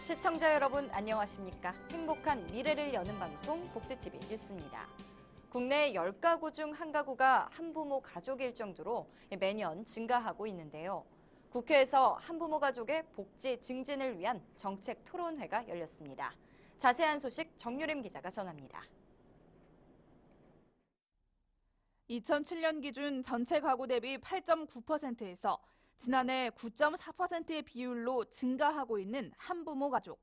시청자 여러분 안녕하십니까? 행복한 미래를 여는 방송 복지TV 뉴스입니다. 국내 10가구 중 1가구가 한부모 가족일 정도로 매년 증가하고 있는데요. 국회에서 한부모 가족의 복지 증진을 위한 정책 토론회가 열렸습니다. 자세한 소식 정유림 기자가 전합니다. 2007년 기준 전체 가구 대비 8.9%에서 지난해 9.4%의 비율로 증가하고 있는 한부모 가족.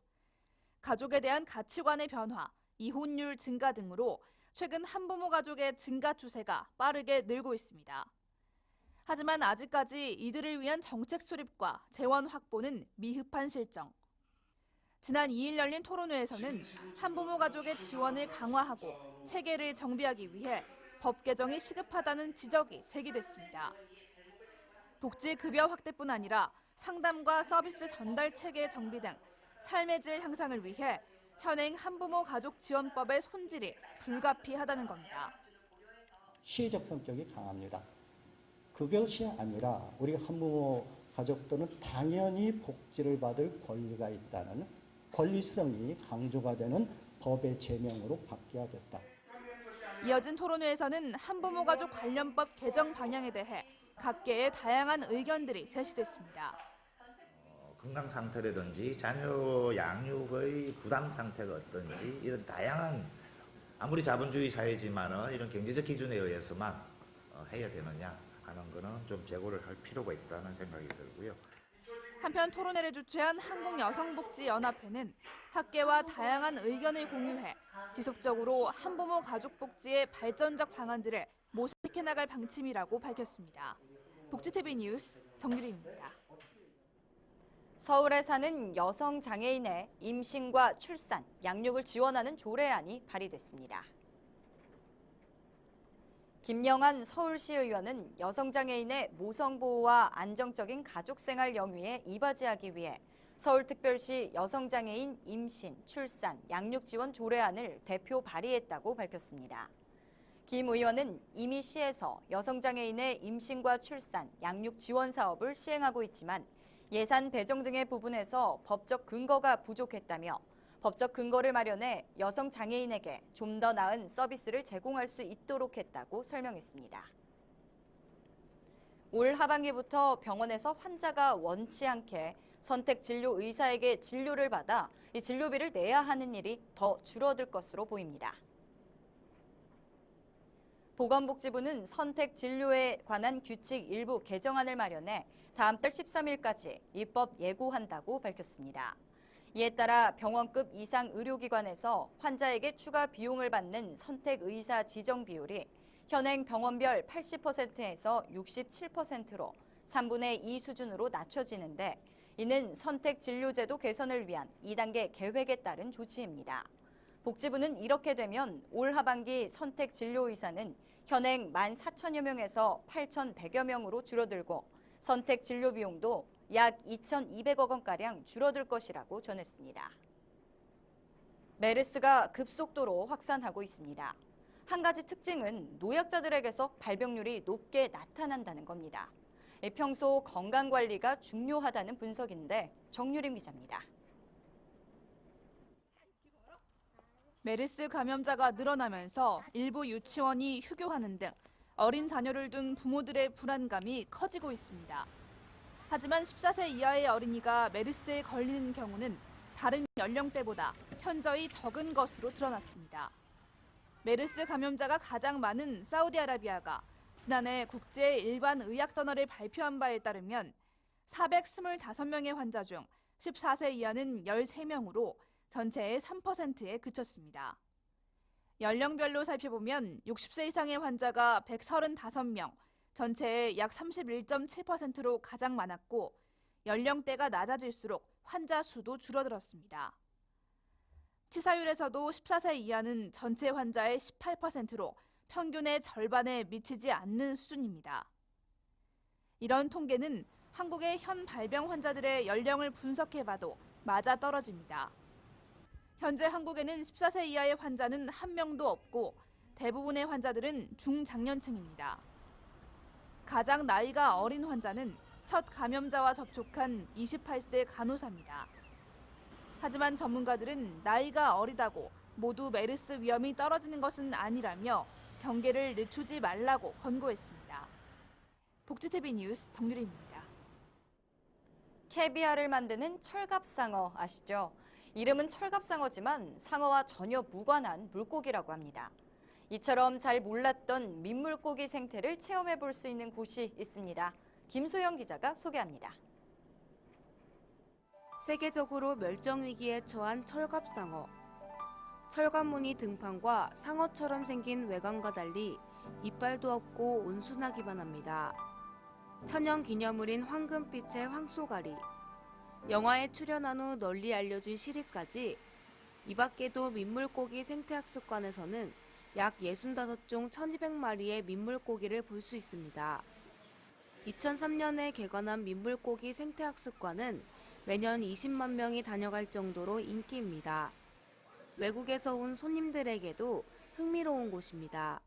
가족에 대한 가치관의 변화, 이혼율 증가 등으로 최근 한부모 가족의 증가 추세가 빠르게 늘고 있습니다. 하지만 아직까지 이들을 위한 정책 수립과 재원 확보는 미흡한 실정. 지난 2일 열린 토론회에서는 한부모 가족의 지원을 강화하고 체계를 정비하기 위해 법 개정이 시급하다는 지적이 제기됐습니다. 복지급여 확대뿐 아니라 상담과 서비스 전달 체계 정비 등 삶의 질 향상을 위해 현행 한부모 가족 지원법의 손질이 불가피하다는 겁니다. 시혜적 성격이 강합니다. 그것이 아니라 우리 한부모 가족들은 당연히 복지를 받을 권리가 있다는 권리성이 강조가 되는 법의 제명으로 바뀌어야겠다. 이어진 토론회에서는 한부모 가족 관련법 개정 방향에 대해 각계의 다양한 의견들이 제시됐습니다. 건강 상태라든지 자녀 양육의 부담 상태가 어떤지 이런 다양한 아무리 자본주의 사회지만은 이런 경제적 기준에 의해서만 해야 되느냐 하는 거는 좀 재고를 할 필요가 있다는 생각이 들고요. 한편 토론회를 주최한 한국여성복지연합회는 학계와 다양한 의견을 공유해 지속적으로 한부모 가족 복지의 발전적 방안들을 모색해 나갈 방침이라고 밝혔습니다. 복지TV 뉴스 정유리입니다. 서울에 사는 여성 장애인의 임신과 출산, 양육을 지원하는 조례안이 발의됐습니다. 김영한 서울시 의원은 여성 장애인의 모성 보호와 안정적인 가족 생활 영위에 이바지하기 위해 서울특별시 여성 장애인 임신, 출산, 양육 지원 조례안을 대표 발의했다고 밝혔습니다. 김 의원은 이미 시에서 여성 장애인의 임신과 출산, 양육 지원 사업을 시행하고 있지만 예산 배정 등의 부분에서 법적 근거가 부족했다며 법적 근거를 마련해 여성 장애인에게 좀 더 나은 서비스를 제공할 수 있도록 했다고 설명했습니다. 올 하반기부터 병원에서 환자가 원치 않게 선택 진료 의사에게 진료를 받아 이 진료비를 내야 하는 일이 더 줄어들 것으로 보입니다. 보건복지부는 선택 진료에 관한 규칙 일부 개정안을 마련해 다음 달 13일까지 입법 예고한다고 밝혔습니다. 이에 따라 병원급 이상 의료기관에서 환자에게 추가 비용을 받는 선택 의사 지정 비율이 현행 병원별 80%에서 67%로 3분의 2 수준으로 낮춰지는데 이는 선택 진료제도 개선을 위한 2단계 계획에 따른 조치입니다. 복지부는 이렇게 되면 올 하반기 선택 진료 의사는 현행 14,000여 명에서 8,100여 명으로 줄어들고 선택 진료 비용도 약 2,200억 원가량 줄어들 것이라고 전했습니다. 메르스가 급속도로 확산하고 있습니다. 한 가지 특징은 노약자들에게서 발병률이 높게 나타난다는 겁니다. 평소 건강관리가 중요하다는 분석인데 정유림 기자입니다. 메르스 감염자가 늘어나면서 일부 유치원이 휴교하는 등 어린 자녀를 둔 부모들의 불안감이 커지고 있습니다. 하지만 14세 이하의 어린이가 메르스에 걸리는 경우는 다른 연령대보다 현저히 적은 것으로 드러났습니다. 메르스 감염자가 가장 많은 사우디아라비아가 지난해 국제 일반 의학 저널을 발표한 바에 따르면 425명의 환자 중 14세 이하는 13명으로 전체의 3%에 그쳤습니다. 연령별로 살펴보면 60세 이상의 환자가 135명, 전체의 약 31.7%로 가장 많았고 연령대가 낮아질수록 환자 수도 줄어들었습니다. 치사율에서도 14세 이하는 전체 환자의 18%로 평균의 절반에 미치지 않는 수준입니다. 이런 통계는 한국의 현 발병 환자들의 연령을 분석해봐도 맞아떨어집니다. 현재 한국에는 14세 이하의 환자는 한 명도 없고 대부분의 환자들은 중장년층입니다. 가장 나이가 어린 환자는 첫 감염자와 접촉한 28세 간호사입니다. 하지만 전문가들은 나이가 어리다고 모두 메르스 위험이 떨어지는 것은 아니라며 경계를 늦추지 말라고 권고했습니다. 복지TV 뉴스 정유림입니다. 캐비아를 만드는 철갑상어 아시죠? 이름은 철갑상어지만 상어와 전혀 무관한 물고기라고 합니다. 이처럼 잘 몰랐던 민물고기 생태를 체험해 볼 수 있는 곳이 있습니다. 김소영 기자가 소개합니다. 세계적으로 멸종 위기에 처한 철갑상어. 철갑무늬 등판과 상어처럼 생긴 외관과 달리 이빨도 없고 온순하기만 합니다. 천연 기념물인 황금빛의 황소가리. 영화에 출연한 후 널리 알려진 시리까지 이 밖에도 민물고기 생태학습관에서는 약 65종 1200마리의 민물고기를 볼 수 있습니다. 2003년에 개관한 민물고기 생태학습관은 매년 20만 명이 다녀갈 정도로 인기입니다. 외국에서 온 손님들에게도 흥미로운 곳입니다.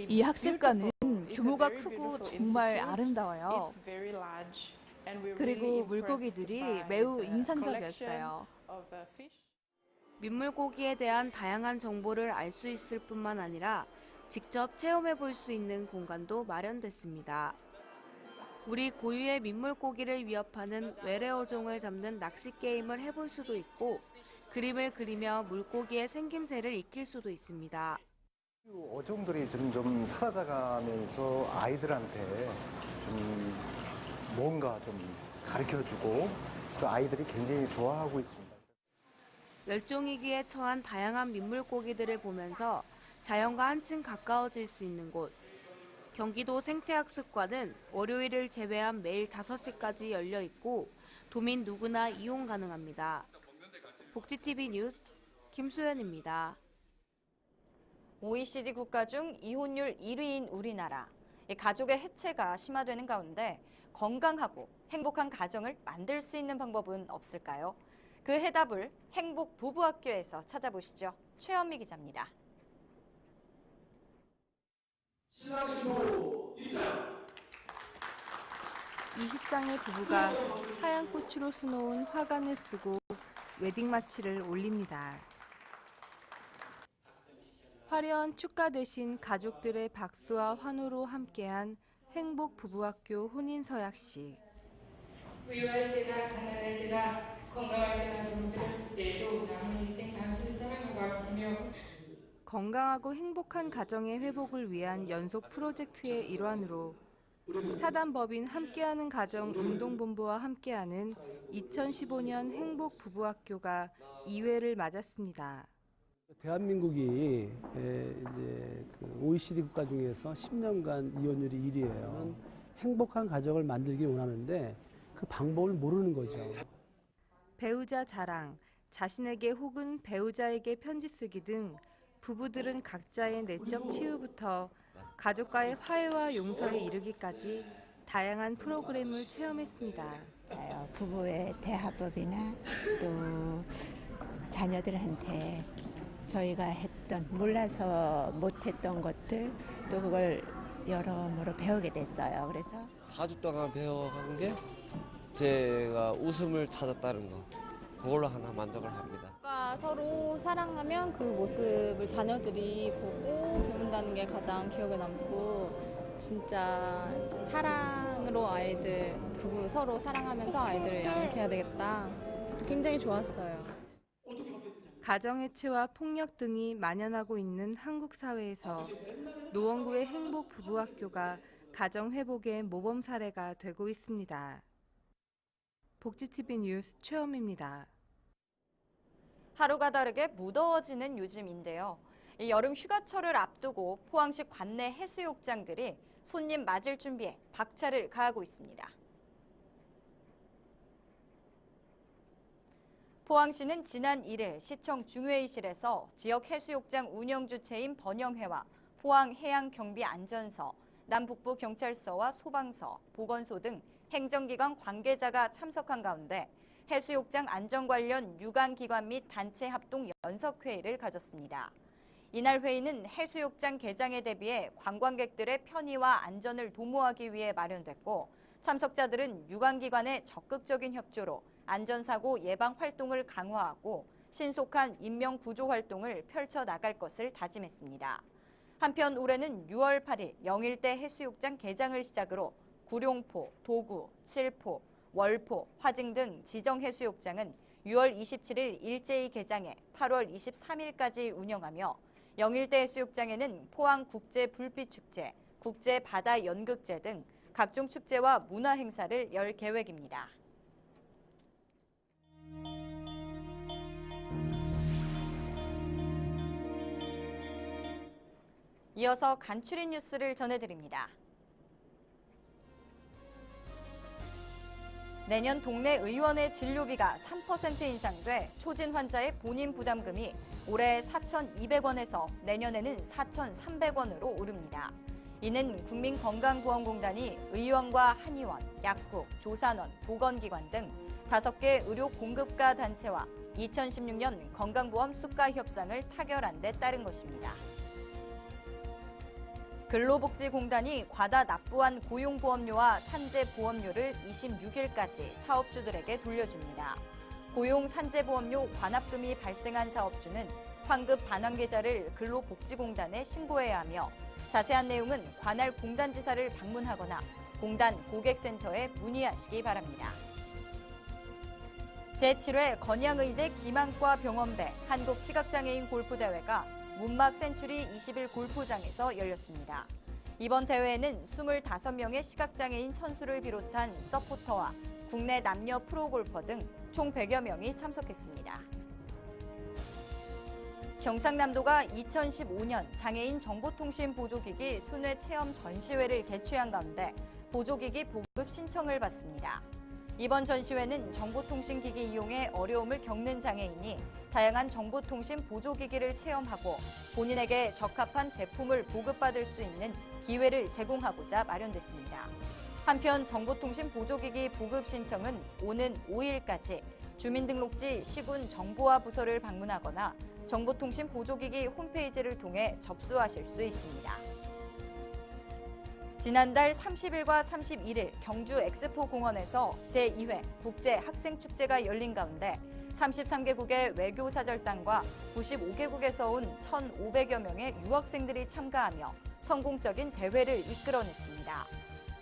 이 학습관은 규모가 크고 정말 아름다워요. 그리고 물고기들이 매우 인상적이었어요. 민물고기에 대한 다양한 정보를 알 수 있을 뿐만 아니라 직접 체험해 볼 수 있는 공간도 마련됐습니다. 우리 고유의 민물고기를 위협하는 외래어종을 잡는 낚시 게임을 해볼 수도 있고 그림을 그리며 물고기의 생김새를 익힐 수도 있습니다. 어종들이 점점 사라져가면서 아이들한테 좀 뭔가 좀 가르쳐주고 그 아이들이 굉장히 좋아하고 있습니다. 멸종위기에 처한 다양한 민물고기들을 보면서 자연과 한층 가까워질 수 있는 곳. 경기도 생태학습관은 월요일을 제외한 매일 5시까지 열려 있고 도민 누구나 이용 가능합니다. 복지TV 뉴스 김소연입니다. OECD 국가 중 이혼율 1위인 우리나라. 가족의 해체가 심화되는 가운데 건강하고 행복한 가정을 만들 수 있는 방법은 없을까요? 그 해답을 행복 부부학교에서 찾아보시죠. 최현미 기자입니다. 신랑신부 입장! 20쌍의 부부가 하얀 꽃으로 수놓은 화관을 쓰고 웨딩 마치를 올립니다. 화려한 축가 대신 가족들의 박수와 환호로 함께한 행복 부부학교 혼인서약식. 부유할 때나 가난할 때나 건강할 때나 병들었을 때에도 남은 인생 당신을 사랑하고 아끼며 건강하고 행복한 가정의 회복을 위한 연속 프로젝트의 일환으로 사단법인 함께하는 가정 운동본부와 함께하는 2015년 행복 부부학교가 2회를 맞았습니다. 대한민국이 이제 그 OECD 국가 중에서 10년간 이혼율이 1위예요. 행복한 가정을 만들기 원하는데 그 방법을 모르는 거죠. 배우자 자랑, 자신에게 혹은 배우자에게 편지 쓰기 등 부부들은 각자의 내적 치유부터 가족과의 화해와 용서에 이르기까지 다양한 프로그램을 체험했습니다. 부부의 대화법이나 또 자녀들한테 저희가 몰라서 못했던 것들 또 그걸 여러모로 배우게 됐어요. 그래서 4주 동안 배워간 게 제가 웃음을 찾았다는 거, 그걸로 하나 만족을 합니다. 서로 사랑하면 그 모습을 자녀들이 보고 배운다는 게 가장 기억에 남고, 진짜 사랑으로 부부 서로 사랑하면서 아이들을 양육해야 되겠다. 굉장히 좋았어요. 가정해체와 폭력 등이 만연하고 있는 한국 사회에서 노원구의 행복 부부학교가 가정 회복의 모범 사례가 되고 있습니다. 복지TV 뉴스 최현미입니다. 하루가 다르게 무더워지는 요즘인데요. 이 여름 휴가철을 앞두고 포항시 관내 해수욕장들이 손님 맞을 준비에 박차를 가하고 있습니다. 포항시는 지난 1일 시청 중회의실에서 지역 해수욕장 운영 주체인 번영회와 포항해양경비안전서, 남북부경찰서와 소방서, 보건소 등 행정기관 관계자가 참석한 가운데 해수욕장 안전 관련 유관기관 및 단체 합동 연석회의를 가졌습니다. 이날 회의는 해수욕장 개장에 대비해 관광객들의 편의와 안전을 도모하기 위해 마련됐고 참석자들은 유관기관의 적극적인 협조로 안전사고 예방 활동을 강화하고 신속한 인명 구조 활동을 펼쳐 나갈 것을 다짐했습니다. 한편 올해는 6월 8일 영일대 해수욕장 개장을 시작으로 구룡포, 도구, 칠포, 월포, 화징 등 지정 해수욕장은 6월 27일 일제히 개장해 8월 23일까지 운영하며 영일대 해수욕장에는 포항국제불빛축제, 국제바다연극제 등 각종 축제와 문화 행사를 열 계획입니다. 이어서 간추린 뉴스를 전해드립니다. 내년 동네 의원의 진료비가 3% 인상돼 초진 환자의 본인 부담금이 올해 4,200원에서 내년에는 4,300원으로 오릅니다. 이는 국민건강보험공단이 의원과 한의원, 약국, 조산원, 보건기관 등 5개 의료 공급가 단체와 2016년 건강보험 수가 협상을 타결한 데 따른 것입니다. 근로복지공단이 과다 납부한 고용보험료와 산재보험료를 26일까지 사업주들에게 돌려줍니다. 고용산재보험료 관합금이 발생한 사업주는 환급 반환 계좌를 근로복지공단에 신고해야 하며 자세한 내용은 관할 공단지사를 방문하거나 공단 고객센터에 문의하시기 바랍니다. 제7회 건양의대 기만과 병원배 한국시각장애인 골프대회가 문막 센츄리 21 골프장에서 열렸습니다. 이번 대회에는 25명의 시각장애인 선수를 비롯한 서포터와 국내 남녀 프로골퍼 등 총 100여 명이 참석했습니다. 경상남도가 2015년 장애인 정보통신 보조기기 순회 체험 전시회를 개최한 가운데 보조기기 보급 신청을 받습니다. 이번 전시회는 정보통신기기 이용에 어려움을 겪는 장애인이 다양한 정보통신 보조기기를 체험하고 본인에게 적합한 제품을 보급받을 수 있는 기회를 제공하고자 마련됐습니다. 한편 정보통신 보조기기 보급 신청은 오는 5일까지 주민등록지 시군 정보화 부서를 방문하거나 정보통신 보조기기 홈페이지를 통해 접수하실 수 있습니다. 지난달 30일과 31일 경주 엑스포 공원에서 제2회 국제학생축제가 열린 가운데 33개국의 외교사절단과 95개국에서 온 1,500여 명의 유학생들이 참가하며 성공적인 대회를 이끌어냈습니다.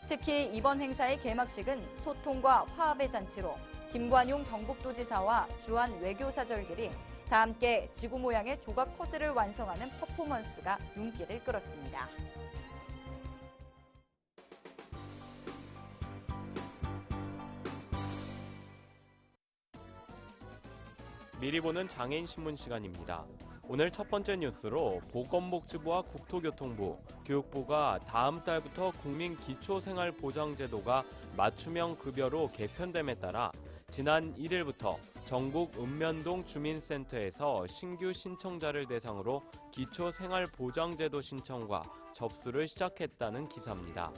특히 이번 행사의 개막식은 소통과 화합의 잔치로 김관용 경북도지사와 주한 외교사절들이 다 함께 지구 모양의 조각 퍼즐을 완성하는 퍼포먼스가 눈길을 끌었습니다. 미리 보는 장애인 신문 시간입니다. 오늘 첫 번째 뉴스로 보건복지부와 국토교통부, 교육부가 다음 달부터 국민기초생활보장제도가 맞춤형 급여로 개편됨에 따라 지난 1일부터 전국 읍면동 주민센터에서 신규 신청자를 대상으로 기초생활보장제도 신청과 접수를 시작했다는 기사입니다.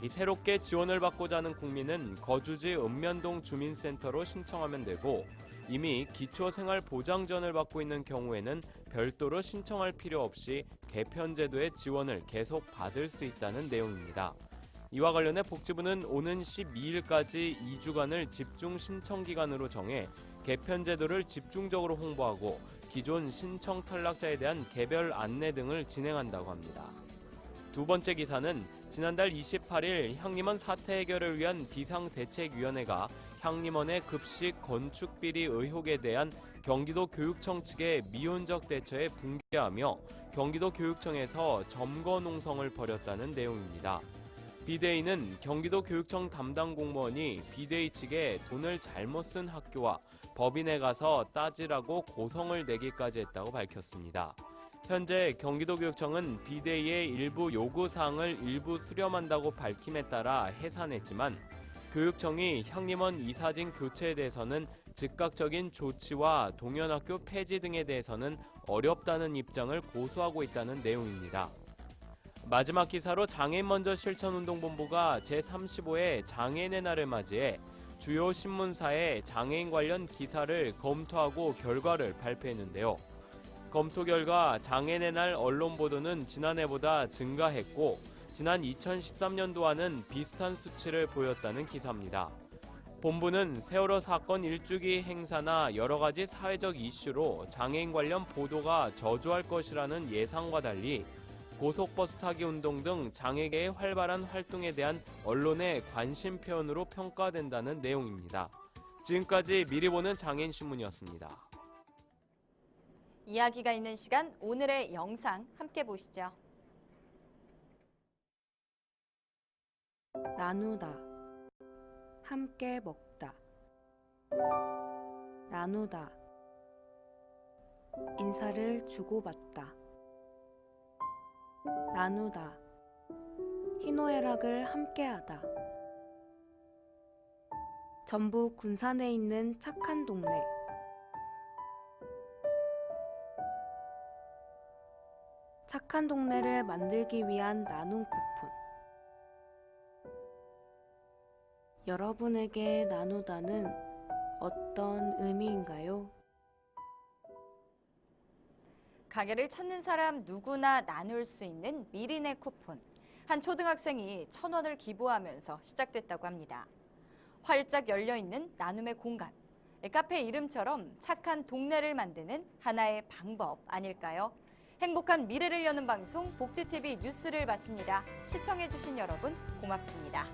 이 새롭게 지원을 받고자 하는 국민은 거주지 읍면동 주민센터로 신청하면 되고 이미 기초생활보장지원을 받고 있는 경우에는 별도로 신청할 필요 없이 개편제도의 지원을 계속 받을 수 있다는 내용입니다. 이와 관련해 복지부는 오는 12일까지 2주간을 집중 신청 기간으로 정해 개편제도를 집중적으로 홍보하고 기존 신청 탈락자에 대한 개별 안내 등을 진행한다고 합니다. 두 번째 기사는 지난달 28일 향림원 사태 해결을 위한 비상대책위원회가 향림원의 급식 건축비리 의혹에 대한 경기도 교육청 측의 미온적 대처에 붕괴하며 경기도 교육청에서 점거 농성을 벌였다는 내용입니다. 비대위는 경기도 교육청 담당 공무원이 비대위 측에 돈을 잘못 쓴 학교와 법인에 가서 따지라고 고성을 내기까지 했다고 밝혔습니다. 현재 경기도교육청은 비대위의 일부 요구사항을 일부 수렴한다고 밝힘에 따라 해산했지만 교육청이 향림원 이사진 교체에 대해서는 즉각적인 조치와 동현학교 폐지 등에 대해서는 어렵다는 입장을 고수하고 있다는 내용입니다. 마지막 기사로 장애인먼저 실천운동본부가 제35회 장애인의 날을 맞이해 주요 신문사에 장애인 관련 기사를 검토하고 결과를 발표했는데요. 검토 결과 장애인의 날 언론 보도는 지난해보다 증가했고 지난 2013년도와는 비슷한 수치를 보였다는 기사입니다. 본부는 세월호 사건 일주기 행사나 여러 가지 사회적 이슈로 장애인 관련 보도가 저조할 것이라는 예상과 달리 고속버스 타기 운동 등 장애계의 활발한 활동에 대한 언론의 관심 표현으로 평가된다는 내용입니다. 지금까지 미리 보는 장애인 신문이었습니다. 이야기가 있는 시간, 오늘의 영상 함께 보시죠. 나누다, 함께 먹다, 나누다, 인사를 주고받다, 나누다, 희노애락을 함께하다. 전북 군산에 있는 착한 동네. 착한 동네를 만들기 위한 나눔 쿠폰. 여러분에게 나누다는 어떤 의미인가요? 가게를 찾는 사람 누구나 나눌 수 있는 미리내 쿠폰. 한 초등학생이 1,000원을 기부하면서 시작됐다고 합니다. 활짝 열려있는 나눔의 공간. 카페 이름처럼 착한 동네를 만드는 하나의 방법 아닐까요? 행복한 미래를 여는 방송 복지TV 뉴스를 마칩니다. 시청해주신 여러분 고맙습니다.